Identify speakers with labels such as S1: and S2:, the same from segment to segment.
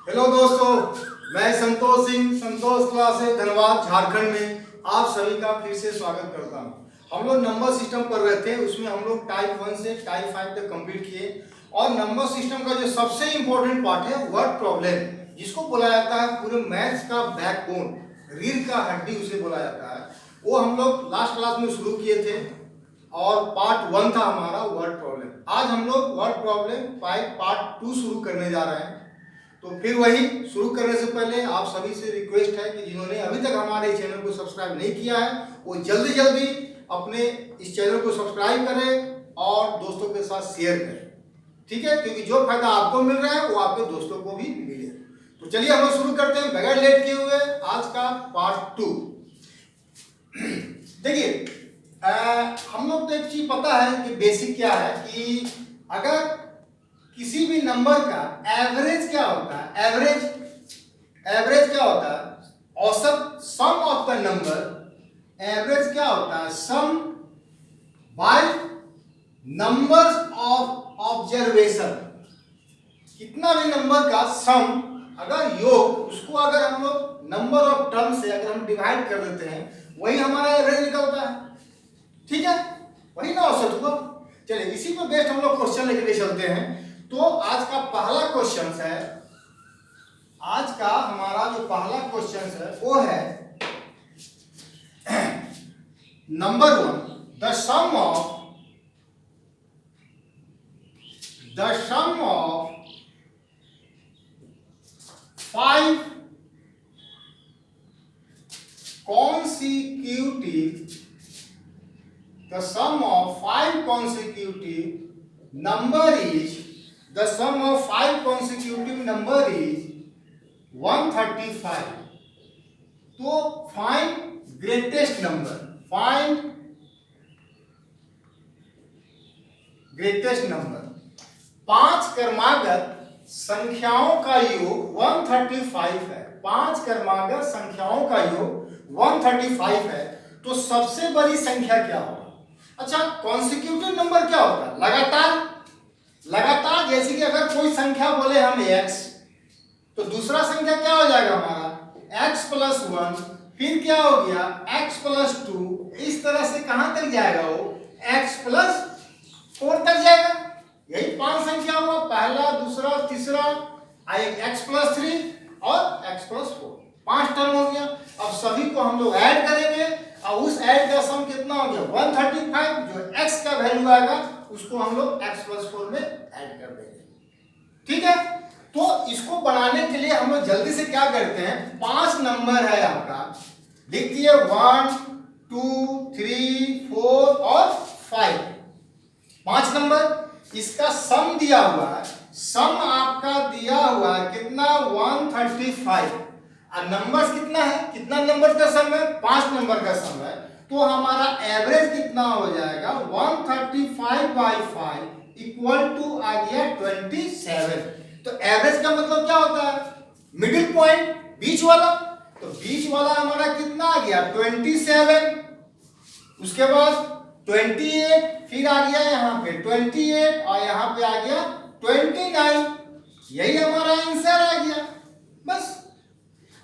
S1: Hello दोस्तों, मैं संतोष सिंह, संतोष classes Dhanbad Jharkhand में आप सभी का फिर से स्वागत करता हूं। हम लोग नंबर सिस्टम कर रहे थे, उसमें हम लोग टाइप 1 से टाइप 5 तक कंप्लीट किए। और नंबर सिस्टम का जो सबसे इंपॉर्टेंट पार्ट है वर्ड प्रॉब्लम, जिसको बोला जाता है पूरे मैथ्स का बैकबोन, रीढ़ का हड्डी उसे बोला जाता है, वो हम लोग लास्ट क्लास में शुरू किए थे और पार्ट 1 था हमारा वर्ड प्रॉब्लम। आज हम लोग वर्ड प्रॉब्लम पार्ट 2 शुरू करने जा रहे हैं। तो फिर वही शुरू करने से पहले आप सभी से रिक्वेस्ट है कि जिन्होंने अभी तक हमारे चैनल को सब्सक्राइब नहीं किया है वो जल्दी जल्दी अपने इस चैनल को सब्सक्राइब करें और दोस्तों के साथ शेयर करें, ठीक है, क्योंकि जो फायदा आपको मिल रहा है वो आपके दोस्तों को भी मिले। तो चलिए हम लोग शुरू करते हैं बगैर लेट किए हुए आज का पार्ट 2। देखिए, हम लोग को एक चीज पता है कि बेसिक क्या है कि अगर किसी भी नंबर का एवरेज क्या होता है, एवरेज क्या होता है, औसत, सम ऑफ द नंबर। एवरेज क्या होता है, सम बाय नंबर्स ऑफ ऑब्जर्वेशन। कितना भी नंबर का सम अगर योग, उसको अगर हम लोग नंबर ऑफ टर्म से अगर हम डिवाइड कर देते हैं, वही हमारा एवरेज निकलता है, ठीक है, वही ना औसत हुआ। चलिए इसी पे बेस्ड हम लोग क्वेश्चन लेके चलते हैं। तो आज का पहला क्वेश्चन है, आज का हमारा जो पहला क्वेश्चन है वो है number 1, the sum of 5 consecutive the sum of 5 consecutive number is 135। तो फाइंड ग्रेटेस्ट नंबर, पांच क्रमागत संख्याओं का योग 135 है। पांच क्रमागत संख्याओं का योग 135 है। तो सबसे बड़ी संख्या क्या होगा? अच्छा, कॉन्सिक्यूटिव नंबर क्या होता है? लगातार जैसे कि अगर कोई संख्या बोले हम x, तो दूसरा संख्या क्या हो जाएगा हमारा x + 1, फिर क्या हो गया x + 2, इस तरह से कहां तक जाएगा वो x + 4 तक जाएगा। यही पांच संख्या हुआ, पहला, दूसरा, तीसरा, x + 3 और x + 4, पांच टर्म हो गया। अब सभी को हम लोग ऐड करेंगे और उस ऐड का सम कितना हो गया 135। जो x का वैल्यू आएगा उसको हम लोग x + 4 में ऐड कर देंगे, ठीक है। तो इसको बनाने के लिए हम लोग जल्दी से क्या करते हैं, पांच नंबर है आपका, लिख दिए 1 2 3 4 और 5, पांच नंबर। इसका सम दिया हुआ है, सम आपका दिया हुआ है कितना 135। और नंबर्स कितना है, कितना नंबर का सम है, पांच नंबर का सम है। तो हमारा एवरेज कितना हो जाएगा 135/5 = आ गया 27। तो एवरेज का मतलब क्या होता है, मिडिल पॉइंट, बीच वाला। तो बीच वाला हमारा कितना आ गया 27, उसके बाद 28, फिर आ गया यहाँ पे 28 और यहाँ पे आ गया 29। यही हमारा आंसर आ गया बस।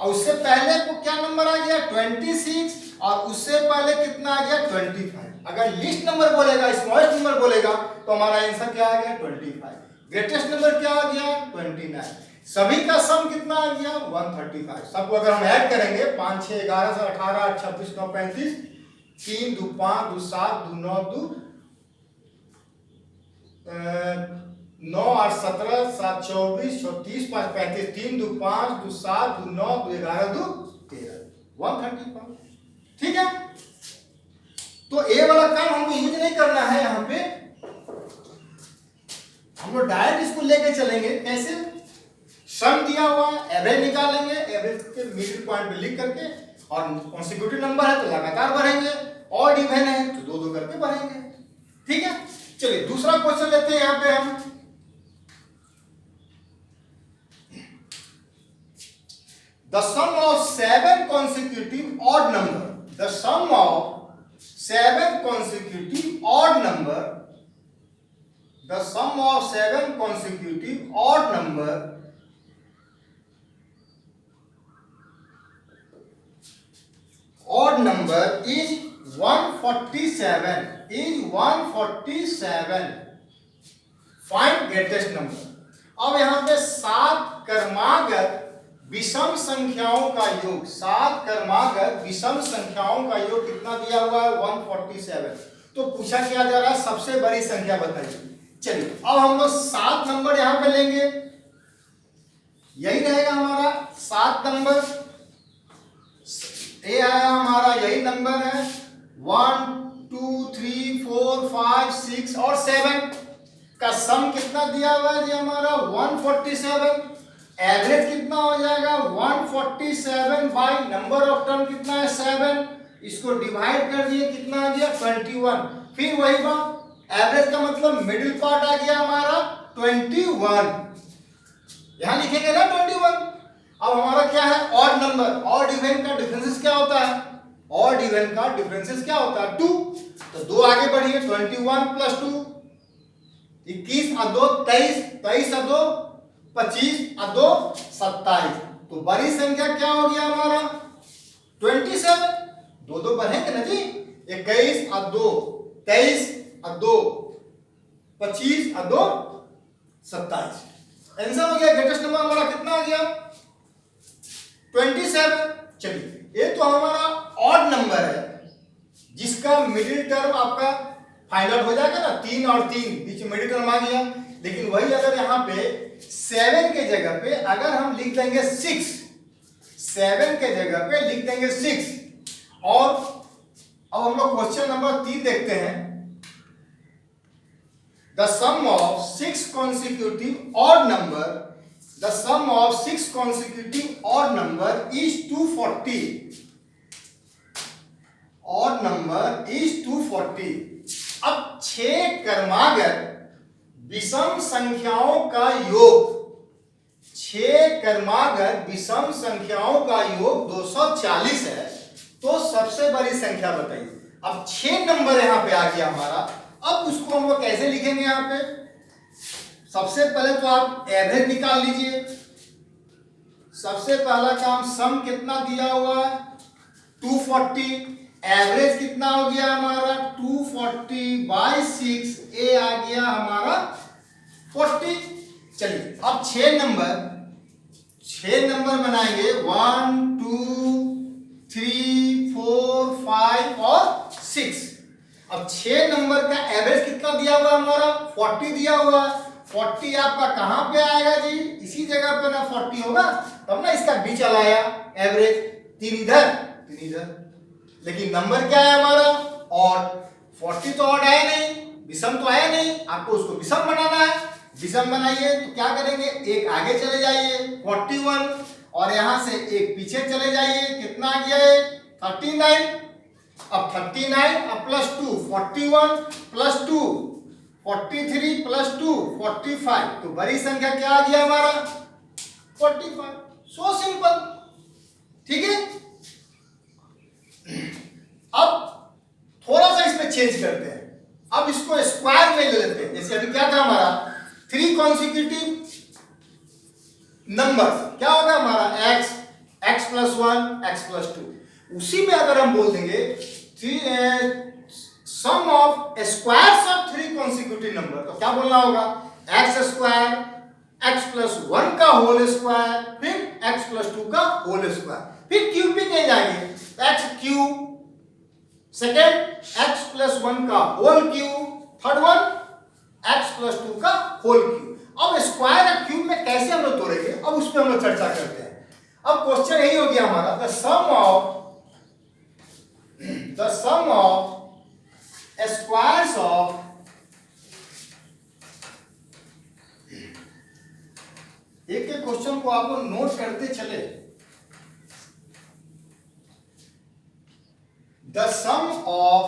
S1: और उससे पहले को क्या नंबर आ गया 26 और उससे पहले कितना आ गया 25। अगर लिस्ट नंबर बोलेगा, स्मॉलेस्ट नंबर बोलेगा तो हमारा आंसर क्या आ गया 25। ग्रेटेस्ट नंबर क्या आ गया 29। सभी का सम कितना आ गया 135। सबको अगर हम ऐड करेंगे 5 6 11 से 18 26 9 35, 3 2 5 2 7 2 9 2 9 8 17 7 24 34 5 35, 3 2 5 2 7 2 9 2 11 2 13, 135, ठीक है। तो ए वाला काम हमको यूज नहीं करना है, यहाँ पे हम लोग डायरेक्ट इसको लेके चलेंगे। कैसे? सम दिया हुआ है, एवरेज निकालेंगे, एवरेज के मिडिल पॉइंट पे लिख करके, और कॉन्सिक्यूटिव नंबर है तो लगातार बढ़ेंगे, और इवन है तो दो दो करके बढ़ेंगे, ठीक है। चलिए दूसरा क्वेश्चन लेते हैं। यहाँ पे हम the sum of 7 consecutive odd number, the sum of 7 consecutive odd number, the sum of 7 consecutive odd number number is 147. Is 147. Find greatest number. अब यहाँ पे 7 क्रमागत विषम संख्याओं का योग, 7 क्रमागत विषम संख्याओं का योग कितना दिया हुआ है? 147। तो पूछा क्या जा रहा है? सबसे बड़ी संख्या बताइए। चलिए अब हम लोग 7 नंबर यहाँ पे लेंगे, यही रहेगा हमारा 7 नंबर। ये है हमारा, यही नंबर है 1 2 3 4 5 6 और 7 का सम कितना दिया हुआ है जी? हमारा 147। एवरेज कितना हो जाएगा? 147 बाई नंबर ऑफ टर्म कितना है? 7। इसको डिवाइड कर दिए, कितना आ गया? 21। फिर वही बात, एवरेज का मतलब मिडिल पार्ट आ गया हमारा 21। यहां लिखेंगे ना 21। अब हमारा क्या है? Odd number. ऑड इवन का डिफरेंसेस क्या होता है? ऑड इवन का डिफरेंसेस क्या होता है? 2। तो 2 आगे बढ़िए, 21 प्लस 2 21 और 2 23, 23 और 2 25 और 2 27। तो बड़ी संख्या क्या हो गया हमारा? 27। दो दो बढ़ेंगे ना जी, 21 और 2 23 और 2 25 और 2 27। आंसर हो गया। ग्रेटेस्ट नंबर हमारा कितना आ गया? 27। चलिए ये तो हमारा ऑड नंबर है जिसका मिडिल टर्म आपका फाइंड आउट हो जाएगा ना, 3 और 3 बीच में मिडिल टर्म आ गया। लेकिन वही अगर यहाँ पे 7 के जगह पे अगर हम लिख देंगे 6, 7 के जगह पे लिख देंगे 6। और अब हम लोग क्वेश्चन नंबर 3 देखते हैं। The sum of 6 consecutive odd number, the sum of 6 consecutive odd number is 240. Odd number is 240. अब 6 क्रमागत विषम संख्याओं का योग, 6 क्रमागत विषम संख्याओं का योग 240 है। तो सबसे बड़ी संख्या बताइए। अब 6 नंबर यहां पे आ गया हमारा। अब उसको हम लोग कैसे लिखेंगे? यहाँ पे सबसे पहले तो आप एवरेज निकाल लीजिए। सबसे पहला काम, सम कितना दिया हुआ है? 240। एवरेज कितना हो गया हमारा? 240 बाई 6, ए आ गया हमारा 40। चलिए अब 6 नंबर बनाएंगे, 1 2 3 4 5 और 6। अब 6 नंबर का एवरेज कितना दिया हुआ हमारा? 40 दिया हुआ है। 40 आपका कहां पे आएगा जी? इसी जगह पे ना 40 होगा, तब ना इसका बी चला आया एवरेज। 3 इधर 3 इधर। लेकिन नंबर क्या है हमारा? ऑड। 40 तो ऑड है नहीं, विषम तो है नहीं, आपको उसको विषम बनाना है। विषम बनाइए तो क्या करेंगे? एक आगे चले जाइए 41 और यहां से एक पीछे चले जाइए, कितना आ गया है? 39। अब 39 अब प्लस 2 41 प्लस 2 43 प्लस 2 45। तो बड़ी संख्या क्या आ गया हमारा? 45। So simple. ठीक है। अब थोड़ा सा इसमें चेंज करते हैं। अब इसको स्क्वायर में ले लेते हैं। जैसे अभी क्या था हमारा? 3 कॉन्सिक्यूटिव नंबर क्या होगा हमारा? x, x plus 1, x plus 2। उसी में अगर हम बोल देंगे sum of squares of 3 consecutive number, तो क्या बोलना होगा? x स्क्वायर, x प्लस 1 का होल स्क्वायर, फिर x प्लस 2 का होल स्क्वायर, फिर क्यूब भी नहीं जाएंगे, x cube, second x plus 1 का whole cube, third one x plus 2 का होल क्यूब। अब स्क्वायर और क्यूब में कैसे हम लोग तोड़ेंगे, अब उस पर हम लोग चर्चा करते हैं। अब क्वेश्चन यही हो गया हमारा, the sum of squares of एक एक क्वेश्चन को आप लोग नोट करते चले। The sum of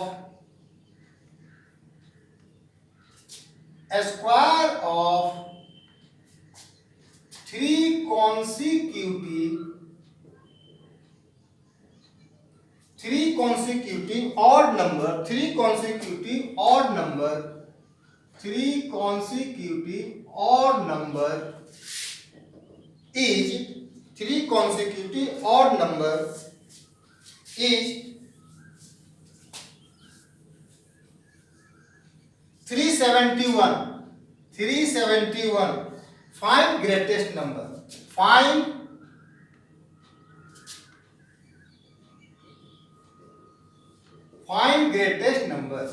S1: square of 3 consecutive odd number is 371 371 find greatest number find greatest number.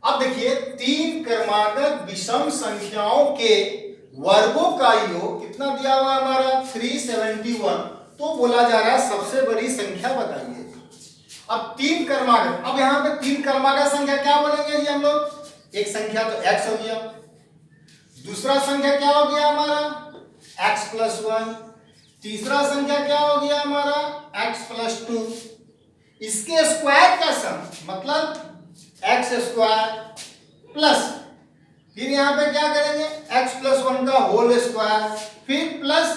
S1: अब देखिए तीन क्रमागत विषम संख्याओं के वर्गों का योग कितना दिया हुआ हमारा 371, तो बोला जा रहा है सबसे बड़ी संख्या बताइए। अब तीन क्रमागत, अब यहाँ पे तीन क्रमागत संख्या क्या बोलेंगे जी हम लोग? एक संख्या तो x हो गया, दूसरा संख्या क्या हो गया हमारा x प्लस 1, तीसरा संख्या क्या हो गया हमारा x प्लस 2, इसके स्क्वायर का सम मतलब x स्क्वायर प्लस फिर यहाँ पे क्या करेंगे x प्लस 1 का होल स्क्वायर, फिर प्लस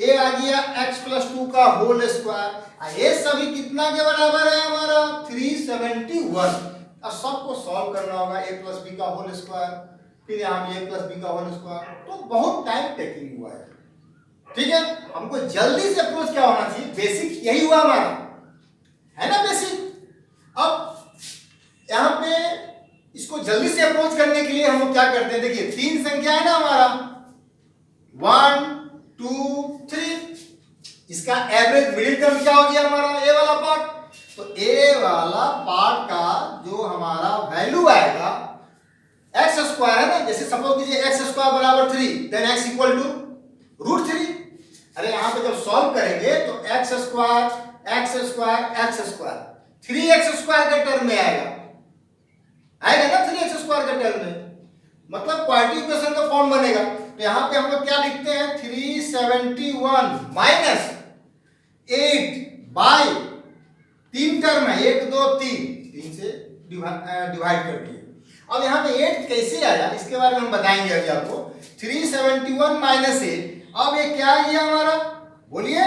S1: a आ गया x प्लस 2 का होल स्क्वायर। ये सभी कितना के बराबर है हमारा 371। अब सबको सॉल्व करना होगा a प्लस बी का होल स्क्वायर, फिर यहाँ भी a प्लस बी का होल स्क्वायर, तो बहुत टाइम टेकिंग हुआ है। ठीक है, हमको जल्दी से अप्रोच क्या होना चाहिए, बेसिक यही हुआ हमारा है ना बेसिक। अब यहाँ पे इसको जल्दी से अप्रोच करने के लिए हम लोग क्या करते हैं, देखिए तीन संख्या है ना हमारा 1 2 3, इसका एवरेज मिडिल टर्म क्या हो गया हमारा ए वाला पार्ट, तो ए वाला पार्ट का जो हमारा वैल्यू आएगा एक्स स्क्वायर है ना, जैसे सपोज कीजिए एक्स स्क्वायर बराबर 3 then x equal to root 3। अरे यहाँ पे जब सॉल्व करेंगे तो एक्स स्क्वायर 3x स्क्वायर के टर्म में आएगा ना 3x स्क्वायर के टर्म में, मतलब क्वाड्रेटिक इक्वेशन का फॉर्म बनेगा। तो यहाँ पे हम लोग क्या लिखते हैं 371 माइनस 8 बाय तीन टर्म है 1 2 3 से डिवाइड कर दिए। अब यहाँ पे 8 कैसे आया इसके बारे में हम बताएंगे अभी आपको। 371 माइनस 8, अब ये क्या आ गया हमारा बोलिए,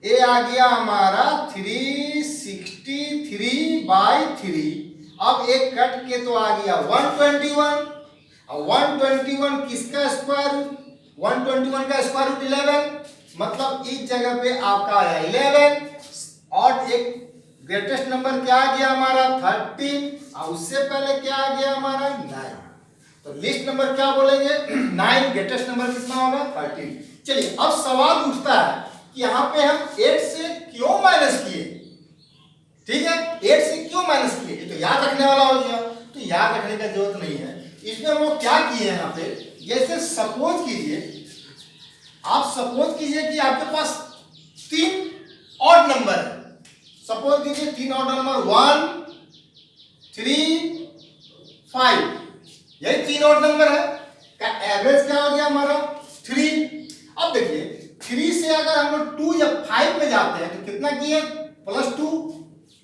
S1: ए आ गया हमारा 363 बाई 3। अब एक कट के तो आ गया 121, और 121 किसका स्क्वायर रूट, 121 का स्क्वायर रूट 11, मतलब इस जगह पे आपका आया 11, और एक ग्रेटेस्ट नंबर क्या आ गया हमारा 13, और उससे पहले क्या आ गया हमारा 9। तो लिस्ट नंबर क्या बोलेंगे 9, ग्रेटेस्ट नंबर कितना होगा 13। चलिए अब सवाल उठता है कि यहाँ पे हम 8 से क्यों माइनस किए, ठीक है 8 से क्यों माइनस किए, ये तो याद रखने वाला हो गया, तो याद रखने का जरूरत नहीं है। इसमें हम लोग क्या किए यहाँ पे, जैसे सपोज कीजिए, आप सपोज कीजिए कि आपके पास 3 ऑड नंबर है, सपोज कीजिए 3 ऑड नंबर 1 3 5, यही 3 ऑड नंबर है, का एवरेज क्या हो गया हमारा 3। अब देखिए 3 से अगर हम लोग 2 या 5 में जाते हैं तो कितना किए +2,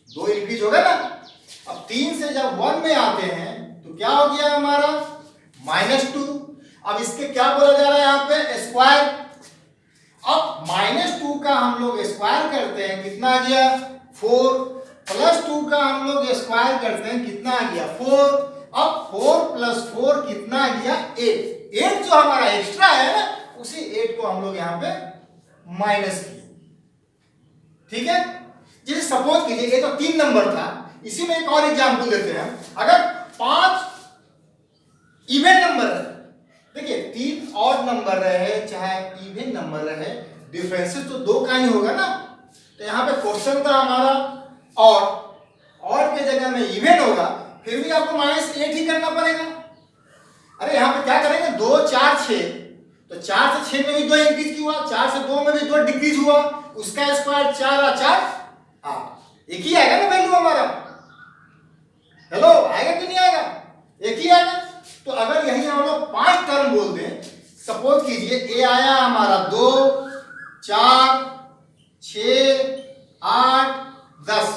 S1: 2 इंक्रीज होगा ना। अब 3 से जब 1 में आते हैं तो क्या हो गया हमारा -2। अब इसके क्या बोला जा रहा है यहाँ पे स्क्वायर। अब -2 का हम लोग स्क्वायर करते हैं कितना आ गया 4, +2 का हम लोग स्क्वायर करते हैं कितना आ गया 4। अब 4 + 4 कितना आ गया 8 जो हमारा एक्स्ट्रा है ना, उसी 8 को हम लोग यहाँ पे माइनस किए। ठीक है, जैसे सपोज कीजिए ये तो 3 नंबर था, इसी में एक और एग्जांपल देते हैं। अगर 5 इवन नंबर है, देखिए 3 ऑड नंबर रहे चाहे इवन नंबर रहे, डिफरेंसेस तो 2 का ही होगा ना। तो यहाँ पे क्वेश्चन था हमारा और के जगह में इवन होगा, फिर भी आपको -8 ही करना पड़ेगा। अरे यहाँ पे क्या करेंगे 2 4 6, तो 4 से 6 में भी 2 इंक्रीज हुआ, 4 से 2 में भी 2 डिक्रीज हुआ, उसका स्क्वायर 4 और 4 8, एक ही आएगा ना वैल्यू हमारा। हेलो आएगा कि नहीं आएगा, एक ही आएगा। तो अगर यही हम लोग 5 टर्म बोल दें, सपोज कीजिए ए आया हमारा 2 4 6 8 10,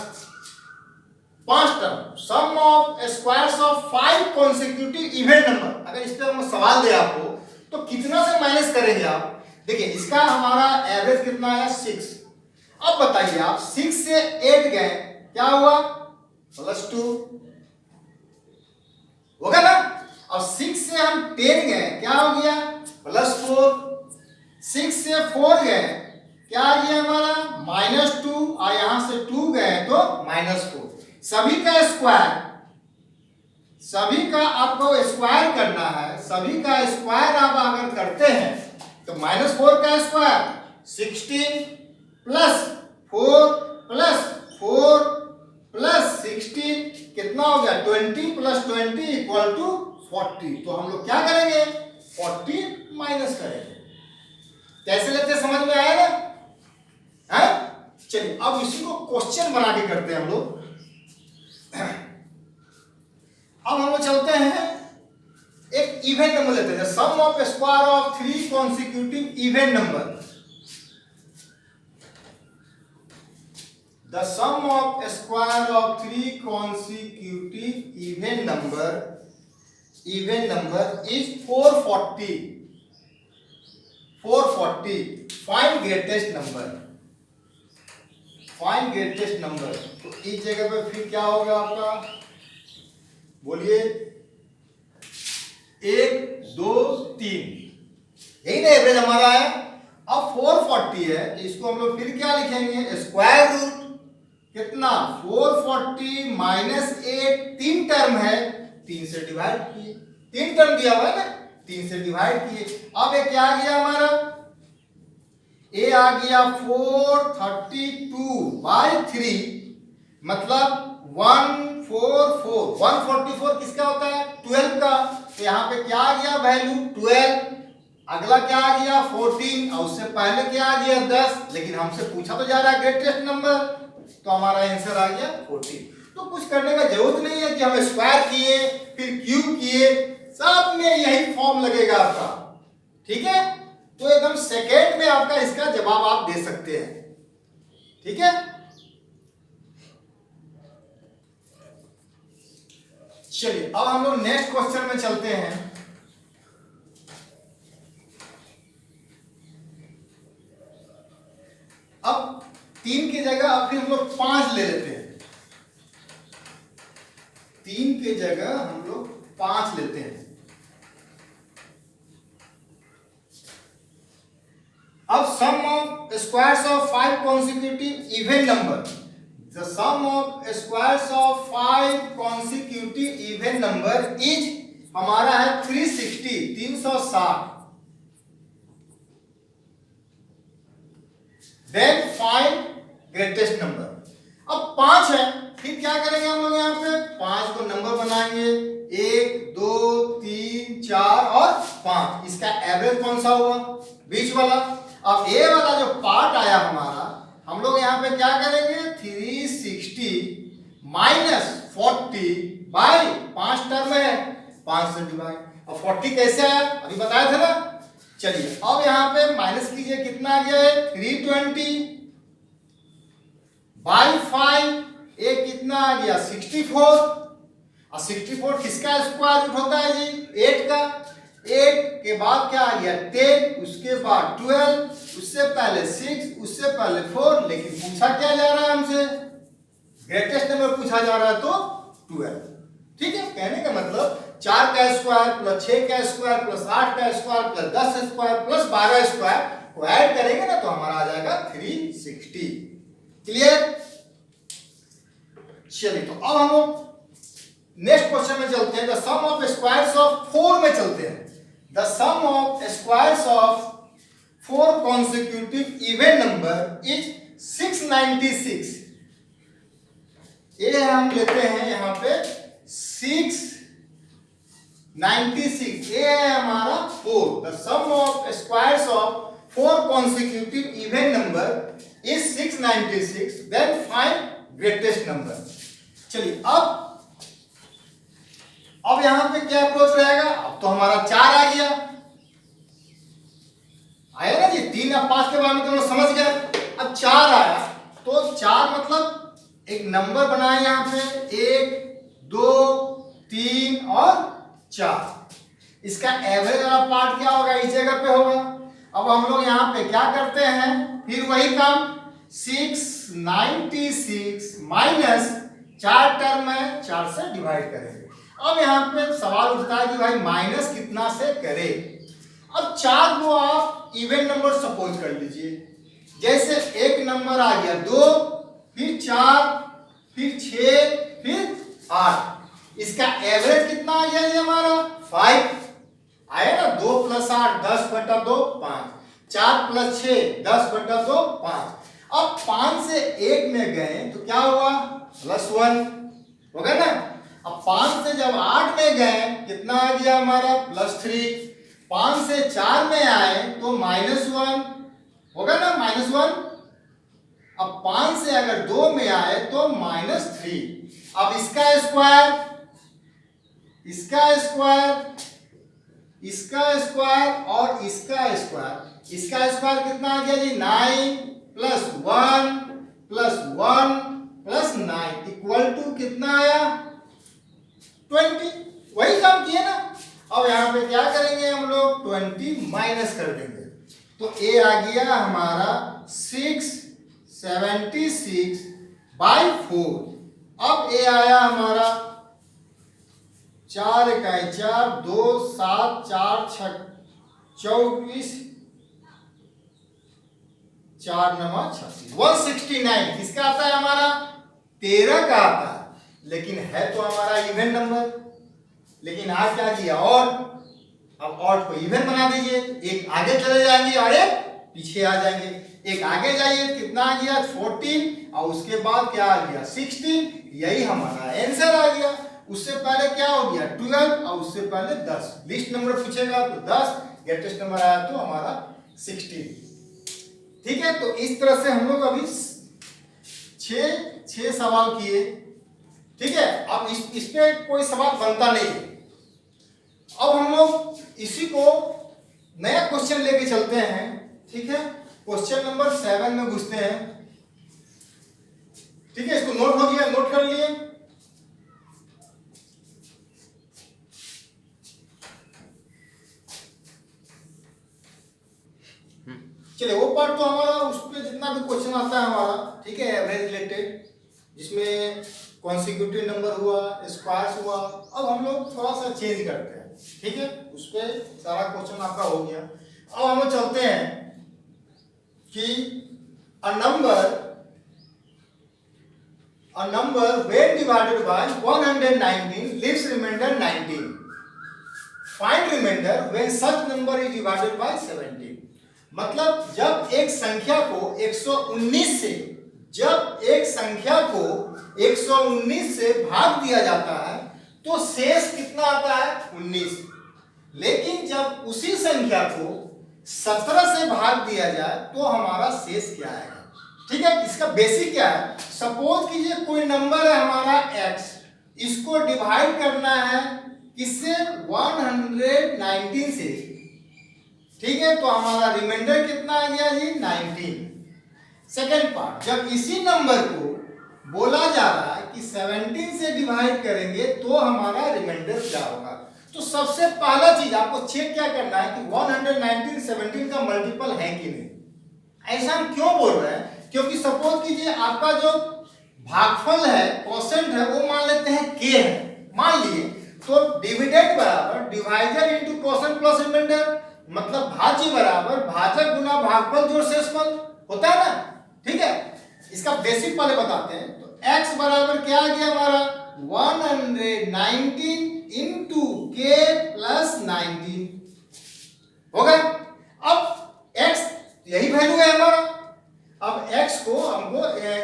S1: 5 term, sum of squares of 5 consecutive even number. अगर इस पे हम सवाल दे आपको तो कितना से माइनस करेंगे आप, देखिए इसका हमारा एवरेज कितना आया 6। अब बताइए आप 6 से 8 गए क्या हुआ +2 होगा ना। अब 6 से हम 10 गए क्या हो गया +4, 6 से 4 गए क्या आ गया हमारा -2, और यहां से 2 गए तो -4। सभी का सभी का आपको स्क्वायर करना है, सभी का स्क्वायर आप अगर करते हैं तो -4 का स्क्वायर 16 प्लस 4 प्लस 4 प्लस 16 कितना हो गया 20 प्लस 20 इक्वल टू 40। तो हम लोग क्या करेंगे 40 माइनस करेंगे। कैसे लेते समझ में आया ना? है चलिए अब इसी को क्वेश्चन बना के करते हैं हम लोग। अब हम लोग चलते हैं एक इवन नंबर लेते हैं, sum of square of 3 consecutive even number. The sum of square of 3 consecutive even number is 440। 440 find greatest number. Find greatest number. तो इस जगह पे फिर क्या होगा आपका, बोलिए 1 2 3, यही ना एवरेज हमारा है। अब 440 है, इसको हम लोग फिर क्या लिखेंगे स्क्वायर रूट कितना 440 माइनस 8, 3 टर्म है 3 से डिवाइड किए, 3 टर्म दिया हुआ है ना 3 से डिवाइड किए। अब ये क्या आ गया हमारा, ए आ गया 432/3 मतलब 144। 144 किसका होता है 12 का, तो यहाँ पे क्या आ गया वैल्यू 12। अगला क्या आ गया 14 और उससे पहले क्या आ गया 10, लेकिन हमसे पूछा तो जा रहा है ग्रेटेस्ट नंबर, तो हमारा आंसर आ गया 14। तो कुछ करने का जरूरत नहीं है कि हम स्क्वायर किए फिर क्यूब किए, सब में यही फॉर्म लगेगा आपका, ठीक है। तो एकदम सेकेंड में आपका इसका जवाब आप दे सकते हैं, ठीक है। चलिए अब हम लोग नेक्स्ट क्वेश्चन में चलते हैं। अब 3 की जगह अब फिर हम लोग 5 ले लेते हैं। 3 की जगह हम लोग 5 लेते हैं। अब sum of squares of 5 consecutive even number, the sum of squares of 5 consecutive even number is हमारा है 360 360। Then find greatest number। अब 5 है, फिर क्या करेंगे हम लोग यहाँ पे 5 को नंबर बनाएंगे 1 2 3 4 और 5। इसका एवरेज कौन सा हुआ बीच वाला। अब ए वाला जो पार्ट आया हमारा, हम लोग यहाँ पे क्या करेंगे 360 माइनस 40 बाई 5 टर्म है 5 से डिवाइड। अब 40 कैसे आया अभी बताया था ना। चलिए अब यहाँ पे माइनस कीजिए, कितना आ गया है 320 बाई 5, एक कितना आ गया 64। और 64 किसका स्क्वायर रूट होता है जी 8 का। 8 के बाद क्या आ गया 10, उसके बाद 12, उससे पहले 6, उससे पहले 4, लेकिन पूछा क्या जा रहा है हमसे ग्रेटेस्ट नंबर पूछा जा रहा है तो 12, ठीक है। कहने का मतलब 4 का स्क्वायर प्लस 6 का स्क्वायर प्लस 8 का square plus 10 square plus 12 square को ऐड करेंगे ना तो हमारा आ जाएगा 360। क्लियर। चलिए तो अब हम लोग नेक्स्ट क्वेश्चन में चलते हैं। The sum of squares of 4 में चलते हैं। The sum of squares of 4 consecutive even number is 696। ये हम लेते हैं यहाँ पे 696, ये है हमारा 4। The sum of squares of 4 consecutive even number is 696। Then find greatest number. चलिए अब यहां पे क्या अप्रोच रहेगा। अब तो हमारा 4 आ गया, आया ना जी 3 या 5 के बारे में तो हम समझ गए। अब 4 आया तो 4 मतलब एक नंबर बनाए यहां पे 1 2 3 और 4। इसका एवरेज वाला पार्ट क्या होगा इस जगह पे होगा। अब हम लोग यहां पे क्या करते हैं फिर वही काम 696 माइनस 4 टर्म है 4 से डिवाइड करेंगे। अब यहाँ पे सवाल उठता है कि भाई माइनस कितना से करे। अब 4 को आप इवन नंबर सपोज कर लीजिए। जैसे एक नंबर आ गया 2, फिर 4, फिर 6, फिर 8। इसका एवरेज कितना आ गया जी हमारा 5 आया ना। 2 + 8 10/2 5, 4 + 6 10/2 5। अब 5 से 1 में गए तो क्या हुआ +1 होगा ना। अब 5 से जब 8 में गए कितना आ गया हमारा +3। 5 से 4 में आए तो -1 होगा ना -1। अब 5 से अगर 2 में आए तो -3। अब इसका स्क्वायर, इसका स्क्वायर, इसका स्क्वायर और इसका स्क्वायर। इसका स्क्वायर कितना आ गया जी 9 + 1 + 1 + 9 = कितना आया 20। वही काम किए ना। अब यहां पे क्या करेंगे हम लोग 20 माइनस कर देंगे तो ए आ गया हमारा 676/4। अब ए आया हमारा 4 × 4 2 7 4 6 24 4 9 36 169। किसका आता है हमारा 13 का आता है। लेकिन है तो हमारा इवन नंबर, लेकिन आज क्या किया और। अब ऑड को इवन बना दीजिए, एक आगे चले जाएंगे और एक पीछे आ जाएंगे। एक आगे जाइए कितना आ गया 14 और उसके बाद क्या आ गया 16। यही हमारा आंसर आ गया। उससे पहले क्या हो गया 12 और उससे पहले 10। लिस्ट नंबर पूछेगा तो 10, ग्रेटेस्ट नंबर आया तो हमारा 16। ठीक है, तो इस तरह से हम लोग अभी 6 सवाल किए। ठीक है, अब इस पे कोई सवाल बनता नहीं है। अब हम लोग इसी को नया क्वेश्चन लेके चलते हैं। ठीक है, क्वेश्चन नंबर 7 में घुसते हैं। ठीक है, इसको नोट हो गया, नोट कर लिए। चलिए वो पार्ट तो हमारा उस पे जितना भी क्वेश्चन आता है हमारा, ठीक है, एवरेज रिलेटेड, जिसमें कॉन्सिक्यूटिव नंबर हुआ, स्क्वायर्स हुआ। अब हम लोग थोड़ा सा चेंज करते हैं। ठीक है, उस पे सारा क्वेश्चन आपका हो गया। अब हम चलते हैं कि a number when divided by 119 leaves remainder 19. Find remainder when such number is divided by 17. मतलब जब एक संख्या को 119 से, जब एक संख्या को 119 से भाग दिया जाता है तो शेष कितना आता है 19। लेकिन जब उसी संख्या को 17 से भाग दिया जाए तो हमारा शेष क्या आएगा। ठीक है, इसका बेसिक क्या है। सपोज कीजिए कोई नंबर है हमारा x, इसको डिवाइड करना है किससे 119 से। ठीक है, तो हमारा रिमाइंडर कितना आ गया जी 19। सेकेंड पार्ट, जब इसी नंबर को बोला जा रहा है कि 17 से डिवाइड करेंगे तो हमारा रिमाइंडर क्या होगा। तो सबसे पहला चीज आपको चेक क्या करना है कि 119 17 का मल्टीपल है कि नहीं। ऐसा हम क्यों बोल रहे हैं, क्योंकि सपोज कीजिए आपका जो भागफल है, कोसेंट है, वो मान लेते हैं k है, मान लिए, तो डिविडेंड बराबर divisor into quotient plus remainder, मतलब भाज्य बराबर भाजक गुना भागफल जोड़ शेषफल होता है ना। ठीक है, इसका बेसिक पहले बताते हैं। तो x बराबर क्या आ गया हमारा 119 इंटू k प्लस 19 होगा। अब x यही वैल्यू है हमारा। अब x को हमको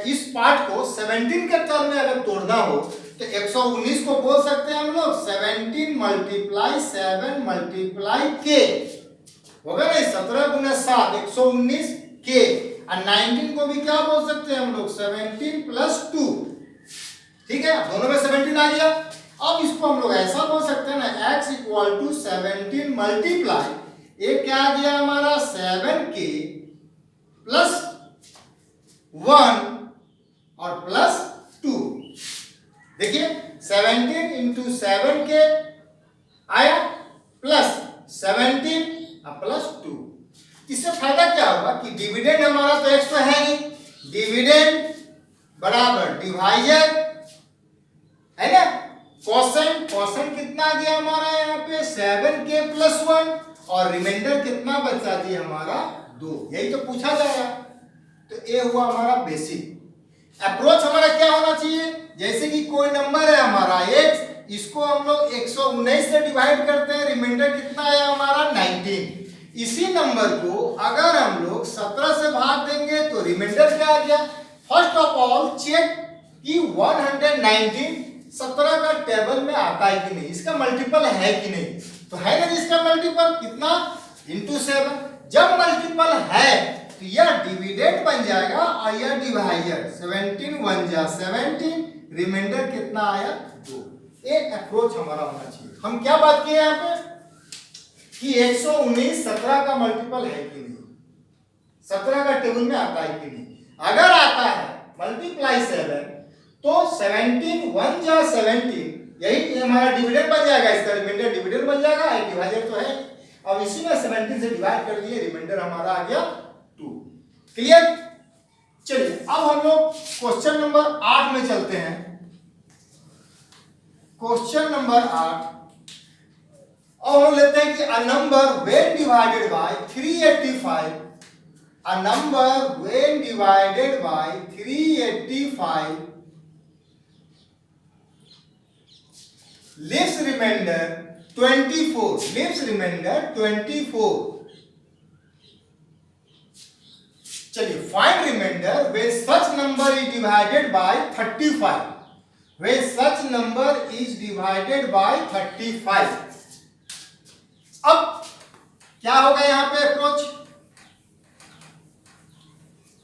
S1: इस पार्ट को 17 के टर्म में अगर तोड़ना हो तो 119 को बोल सकते हैं हम लोग 17 × 7 × k होगा ना। 17 × 7 119 k, और 19 को भी क्या बोल सकते हैं हम लोग 17 + 2। ठीक है, दोनों में 17 आ गया। अब इसको हम लोग ऐसा बोल सकते हैं ना x = 17 मल्टीप्लाई, ये क्या आ गया हमारा 7k प्लस 1 और प्लस 2। देखिए 17 × 7k आया प्लस 17 और प्लस 2। इससे फायदा क्या होगा कि डिविडेंड हमारा तो x तो है नहीं, डिविडेंड बराबर डिवाइजर है ना, कोसेंट, कोसेंट कितना आ गया हमारा यहाँ पे 7k + 1 और रिमाइंडर कितना बचा दिया हमारा 2। यही तो पूछा जा रहा है। तो ये हुआ हमारा बेसिक। अप्रोच हमारा क्या होना चाहिए, जैसे कि कोई नंबर है हमारा x, इसको हम लोग 119 से डिवाइड करते हैं, रिमाइंडर कितना आया हमारा 19। इसी नंबर को अगर हम लोग 17 से भाग देंगे तो रिमाइंडर क्या आ गया। फर्स्ट ऑफ ऑल चेक कि 119 17 का टेबल में आता है कि नहीं, इसका मल्टीपल है कि नहीं। तो है ना इसका मल्टीपल कितना, इंटू 7। जब मल्टीपल है तो यह डिविडेंड बन जाएगा और यह डिवाइडर। 17 1 जा 17, रिमाइंडर कितना आया 2। एक अप्रोच हमारा होना चाहिए। हम क्या बात किए यहाँ पे कि 119 17 का मल्टीपल है कि नहीं, 17 का टेबल में आता है कि नहीं। अगर आता है मल्टीप्लाई 7 तो 17 1 जा 17, यही हमारा डिविडेंड बन जाएगा, इसका रिमाइंडर डिविडेंड बन जाएगा, डिवाइडर तो है। अब इसी में 17 से डिवाइड कर दिए, रिमाइंडर हमारा आ गया 2। क्लियर। चलिए अब हम लोग क्वेश्चन नंबर 8 में चलते हैं। क्वेश्चन नंबर 8 अब हम लेते हैं कि a number when divided by 385, a number when divided by 385 leaves remainder 24, leaves remainder 24। चलिए find remainder when such number is divided by 35, when such number is divided by 35। अब क्या होगा यहां पे अप्रोच,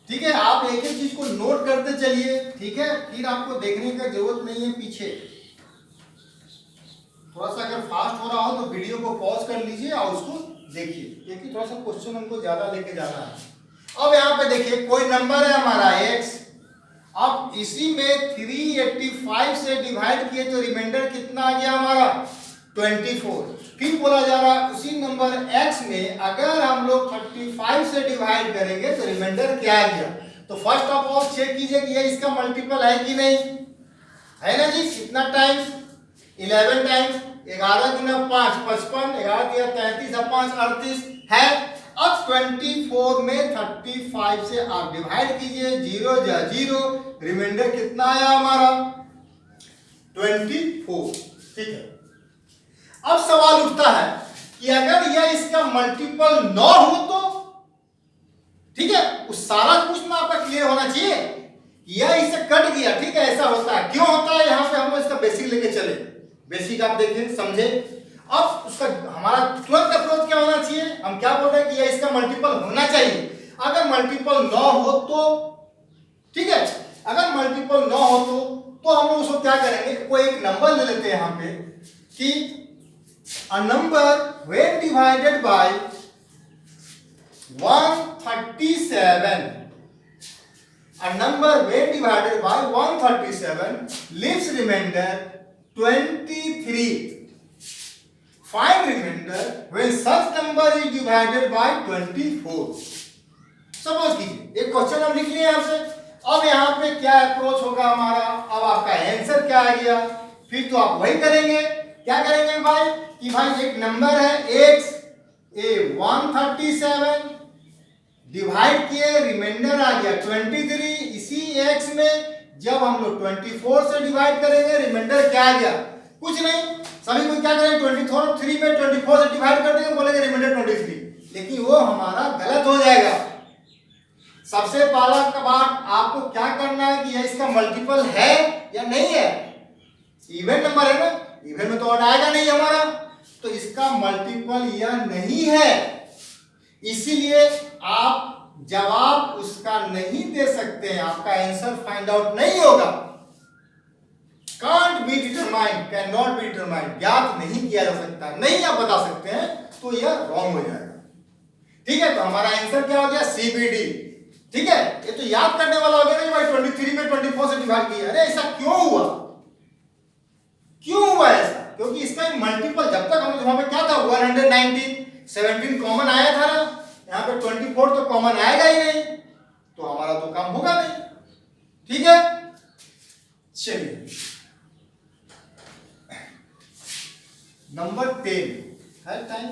S1: ठीक है। आप एक एक चीज को नोट करते चलिए, ठीक है, फिर आपको देखने की जरूरत नहीं है पीछे। थोड़ा सा अगर फास्ट हो रहा हो तो वीडियो को पॉज कर लीजिए और उसको देखिए, क्योंकि थोड़ा सा क्वेश्चन हमको ज्यादा लेके जाना है। अब यहाँ पे देखिए कोई नंबर है हमारा x, अब इसी में 385 से डिवाइड किए तो रिमाइंडर कितना आ गया हमारा 24। फिर बोला जा रहा है उसी नंबर x में अगर हम लोग 35 से डिवाइड करेंगे तो रिमाइंडर क्या आ गया। तो फर्स्ट ऑफ ऑल चेक कीजिए कि ये इसका मल्टीपल है कि नहीं, है ना जी। कितना टाइम्स 11 टाइम्स, 11 गुना 5 55, 11 दिया 33 और 5 38 है। अब 24 में 35 से आप डिवाइड कीजिए, 0 जा 0, रिमाइंडर कितना आया हमारा 24। ठीक है। अब सवाल उठता है कि अगर यह इसका मल्टीपल 9 हो तो, ठीक है, उस सारा कुछ ना आपका क्लियर होना चाहिए। यह इससे कट गया, ठीक है, ऐसा होता है। क्यों होता है यहां पे हम इसका बेसिक लेके चले, बेसिक आप देखें समझे। अब उसका हमारा तुरंत अप्रोच क्या होना चाहिए, हम क्या बोल रहे हैं कि यह इसका मल्टीपल होना चाहिए। अगर मल्टीपल 9 हो तो, ठीक है, अगर मल्टीपल 9 हो तो हम लोग उसको क्या करेंगे, कोई एक नंबर ले लेते हैं यहां पे कि a number when divided bye 137, a number when divided by 137 leaves remainder 23। find remainder when such number is divided by 24। Suppose कीजिए एक क्वेश्चन हम लिख लिए यहां से। अब यहां पे क्या अप्रोच होगा हमारा, अब आपका आंसर क्या आ गया, फिर तो आप वही करेंगे। क्या करेंगे भाई कि भाई एक नंबर है x, a 137 डिवाइड किए, रिमाइंडर आ गया 23। इसी x में जब हम लोग 24 से डिवाइड करेंगे, रिमाइंडर क्या आ गया, कुछ नहीं। सभी को क्या करेंगे 23 में 24 से डिवाइड कर देंगे, बोलेंगे रिमाइंडर 23, लेकिन वो हमारा गलत हो जाएगा। सबसे पहला का बात आपको क्या करना है कि यह इसका मल्टीपल है या नहीं है। इवन नंबर है ना, इवन में तो ऑड आएगा नहीं हमारा, तो इसका मल्टीपल यह नहीं है। इसीलिए आप जवाब उसका नहीं दे सकते हैं, आपका आंसर फाइंड आउट नहीं होगा। Can't be determined, can not be determined, ज्ञात नहीं किया जा सकता, नहीं आप बता सकते हैं, तो यह रॉन्ग हो जाएगा। ठीक है, तो हमारा आंसर क्या हो गया CBD। ठीक है, ये तो याद करने वाला हो गया ना भाई 23 में 24 से डिवाइड किया। अरे ऐसा क्यों हुआ, क्यों हुआ ऐसा, क्योंकि इसका मल्टीपल जब तक हम वहां पे क्या था 119 17 कॉमन आया था ना, यहाँ पे 24 तो कॉमन आएगा ही नहीं, तो हमारा तो काम होगा नहीं। ठीक है, चलिए नंबर 10 है टाइम।